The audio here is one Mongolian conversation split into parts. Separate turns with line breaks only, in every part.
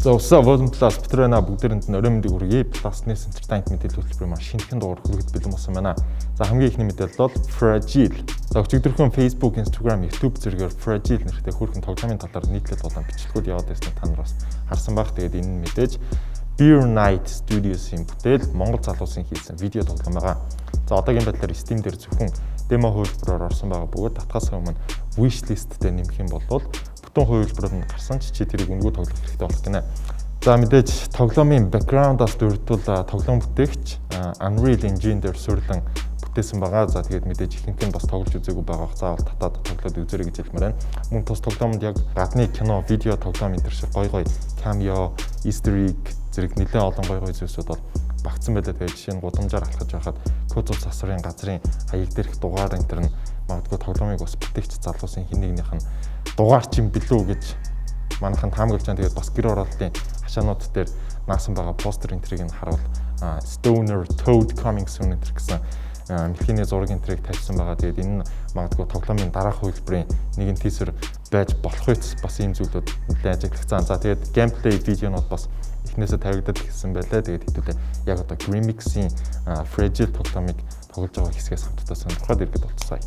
За усаа Volume Plus Petrona бүгдээрэнд нь орой мэндийг хүргэе. Plus-ны Entertainment мэдээлэл хөтөлбөрийн маш шинэхэн дугаар хүргэж бэлэн болсон байна. За хамгийн ихний мэдээлэл бол Fragile. За өчигдөрхөн Facebook, Instagram, YouTube зэрэгээр Fragile нэртэй хөрхэн тоглоомын талаар нийтлэл болон бичлэгүүд яваад байсныг та нар бас харсан байх. Тэгээд энэ нь мэдээж Beer Night Studios-ийн бүтээл Монгол залуусын хийсэн видео тоглоом байгаа. За одоогийн байдлаар Steam дээр зөвхөн демо хувилбараар орсон байгаа бөгөөд татхаас өмнө wishlist-тэй нэмэх юм бол бүтэн хувилбарууд нь гарсан ч чи тэрийг өнгөө тоглох хэрэгтэй болох гинэ. За мэдээж тоглоомын background-аас дурдвал тоглоом бүтээгч Unreal Engine дээр сурлан бүтээсэн байгаа. За тэгээд мэдээж ихэнх нь бас тоглож үзээгүй байгаа. Заавал татаад тоглоод үзээрэй гэж хэлмээр байна. Мөн тус тоглоомд яг гадны кино, видео тоглоом энэ төр шиг гой cameo, easter egg зэрэг нэлээд олон гой зүйлсүүд бол багтсан байлаа. Тэгээд жишээ нь гудамжаар алхаж байхад кодол засрын газрын хаяг дээрх дугаар энэ төр нь магадгүй тоглоомыг бас бүтээгч залуусын хин нэгнийх нь дугаар чим билүү гэж манайхан таамаглаж байгаа. Тэгээд бас гэр оролтын хашаанууд дээр наасан байгаа постэр энтрийг нь харуул Stoner Toad Coming Soon энэ гэсэн мэлхийний зураг энтрийг тавьсан байгаа. Тэгээд энэ нь магадгүй тоглоомын дараах хувилбарын нэгэн тийзер байж болох үс бас ийм зүйлүүд нэлээд ажиглагдсан. За тэгээд gameplay видеонууд бас эхнээсээ тавигдаад ирсэн байлаа. Тэгээд хэдүүлээ яг одоо Grimix-ийн Fragile тоглоомыг тоглож байгаа хэсгээс хамтдаа сонирхоод иргэд болцсон.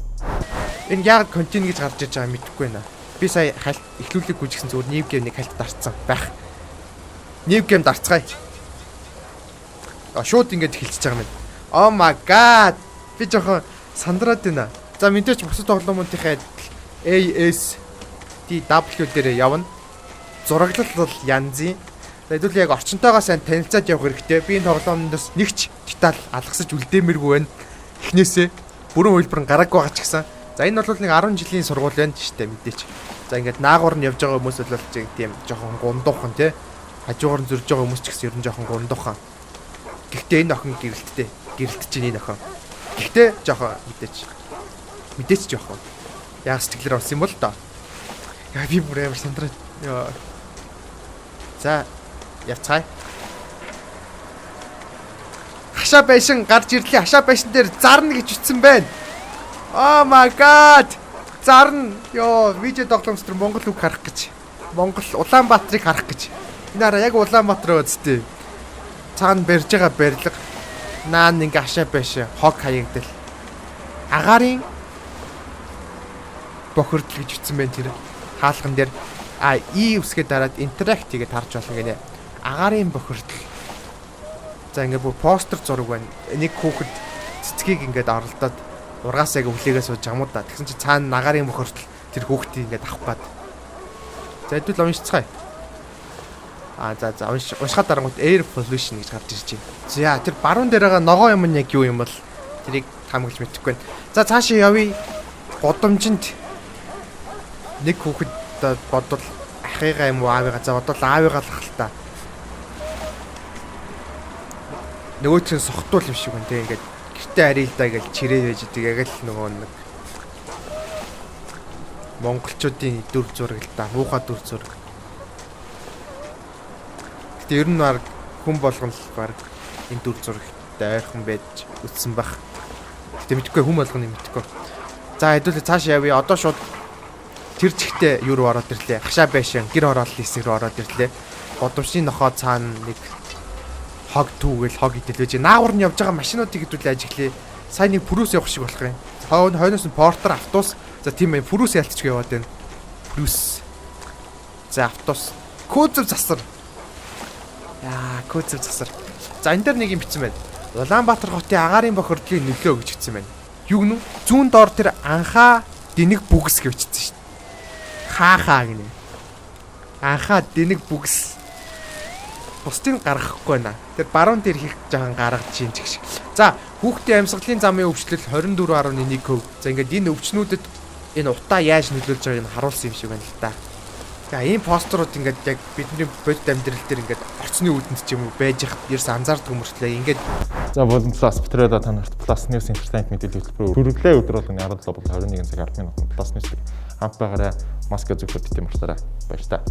Энэ яг контент гэж гарч иж байгаа мэдэхгүй байна. Би сая хальт эхлүүлэг гүйжсэн зүгээр new game-ийг хальт дарцсан байх. New game дарцгаая. Шууд ингэж эхэлчихэж байгаа юм. Oh my god. Би жоохон сандраад байна. За мэдээч бусад тоглоомуудынхаа ASDW дээр явна. Зураглал бол янзын. За хэдүүл яг орчинтойгоо сайн танилцаад явах хэрэгтэй. Би энэ тоглоомноос нэгч деталь алгасаж үлдээмэргүй байна. Эхнээсээ бүрэн хувилбар гараагүй байгаа ч гэсэн. За энэ бол нэг 10 жилийн сургууль байна шүү дээ мэдээч. За ингээд наагур нь явж байгаа хүмүүс бол тийм жоохон гундуухан тий. Хажуугаар нь зөрж байгаа хүмүүс ч гэсэн ер нь жоохон гундуухан. Гэхдээ энэ охин гэрэлттэй. Гэрэлтэж чинь энэ охин. Гэхдээ жоохон мэдээч жоохон. Яг сэтгэлээр болсон юм бол доо. Яа би бүр амар сандраад. За явцгаая. Хашаа байшин гарч ирлээ. Хашаа байшин дээр зарна гэж ütсэн байна. Oh my god. Зарна. Видео тоглоомстэр Монгол үг харах гэж. Монгол Улаанбаатарыг харах гэж. Энэ хараа яг Улаанбаатар үсттэй. Цаана барьж байгаа барилга. Наан ингээ хашаа байшин хог хаягдал. Агарын бохирдол гэж ütсэн байна тэр. Хаалган дээр үсгээ дараад интеракт хийгээд харж болно гинэ. Агарын бохирдол. За ингээ бүр постэр зураг байна. Нэг хүүхэд цэцгийг ингээд оролдоод ургаасаа өглөөгөө сууж амуудаа. Тэгсэн чи цаана нагарын бохирдол тэр хүүхдийг ингээд авах гээд. За хэдүүл уншицгаая. За уншихад дарангууд air pollution гэж гарч ирж байна. За тэр баруун дээр байгаа ногоо юм нь яг юу юм бол тэрийг таамаглаж мэдэхгүй байна. За цаашаа явъя. Годомжинд нэг хүүхэд бодвол ахыгаа юм уу аавыгаа за бодвол аавыгаа л ах л та. Нөгөөч нь сохтуул юм шиг байна те ингээд гэртээ арилдаа гэж чирээ байж идэг яг л нөгөө нэг монголчуудын дүр зураг л та муухай дүр зураг. Гэтэ ер нь баг хүн болгон л баг энэ дүр зурагтай ойрхон байж үтсэн баг. Гэтэ мэдхгүй хүн болгоны мэдхгүй. За хэдүүлээ цаашаа явъя. Одоо шууд тэр чигтээ юу руу ороод ирлээ. Хашаа байшин гэр хорооллын хэсэг рүү ороод ирлээ. Годомшны нохоо цаана нэг хог түүгээл хог идэлвэж наавар нь явж байгаа машинуудыг хэдүүлээ ажиглээ. Сайн нэг пүрүүс явах шиг болох юм. Хойноос нь портер автобус. За тийм ээ пүрүүс ялцчих яваад байна. Пүрүүс. За автобус. Көөзөв засар. Көөзөв засар. За энэ дээр нэг юм бичсэн байна. Улаанбаатар хотын агарын бохирдлын нөлөө гэж бичсэн байна. Юу гэнэ? Зүүн доор тэр анхаа дэнэг бүгс гэж бичсэн шүү дээ. Хаахаа гинэ. Анхаа дэнэг бүгс. Бусдыг гаргахгүй байна. Тэр баруун дээр хийх жахан гаргаж чинь ч гэх шиг. За хүүхдийн амьсгалын замын өвчлөл 24.1%. За ингээд энэ өвчнүүдэд энэ утаа яаж нөлөөлж байгааг нь харуулсан юм шиг байна л да. За ийм постерууд ингээд яг бидний бодит амьдрал дээр ингээд орчны үүдэнд ч юм уу байж их ерс анзаардаг мөртлөө ингээд
за Volume Plus Petrona та нарт Plus-ны Entertainment мэдээлэл хөтөлбөр хүргэлээ өдөр болгоны 17 бол 21 цаг 10 минут Plus-ны хамт байгаарай. Маска зөвхөн битэмэртараа баяр та.